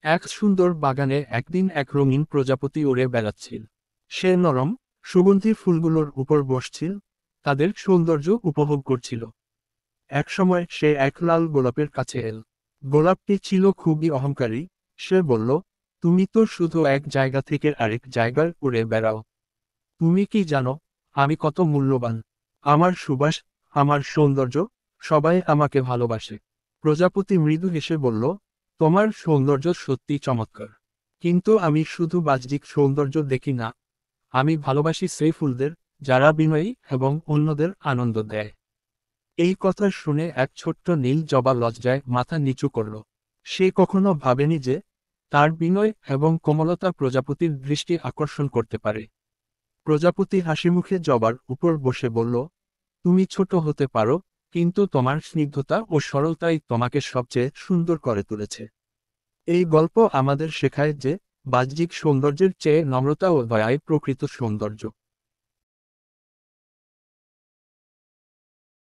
এক সুন্দর বাগানে একদিন এক রঙিন প্রজাপতি উড়ে বেড়াচ্ছিল। সে নরম, সুগন্ধি ফুলগুলোর উপর বসছিল, তাদের সৌন্দর্য উপভোগ করছিল। একসময় সে এক লাল গোলাপের কাছে এল। গোলাপটি ছিল খুবই অহংকারী। সে বলল, তুমি তো শুধু এক জায়গা থেকে আরেক জায়গায় উড়ে বেড়াও। তুমি কি জানো আমি কত মূল্যবান? আমার সুবাস, আমার সৌন্দর্য, সবাই আমাকে ভালোবাসে। প্রজাপতি মৃদু হেসে বলল, তোমার সৌন্দর্য সত্যি চমৎকার, কিন্তু আমি শুধু বাহ্যিক সৌন্দর্য দেখি না। আমি ভালোবাসি সেই ফুলদের, যারা বিনয়ী এবং অন্যদের আনন্দ দেয়। এই কথা শুনে এক ছোট্ট নীল জবা লজ্জায় মাথা নিচু করল। সে কখনো ভাবেনি যে তার বিনয় এবং কোমলতা প্রজাপতির দৃষ্টি আকর্ষণ করতে পারে। প্রজাপতি হাসিমুখে জবার উপর বসে বলল, তুমি ছোট হতে পারো, কিন্তু তোমার স্নিগ্ধতা ও সরলতাই তোমাকে সবচেয়ে সুন্দর করে তুলেছে। এই গল্প আমাদের শেখায় যে বাহ্যিক সৌন্দর্যের চেয়ে নম্রতা ও দয়াই প্রকৃত সৌন্দর্য।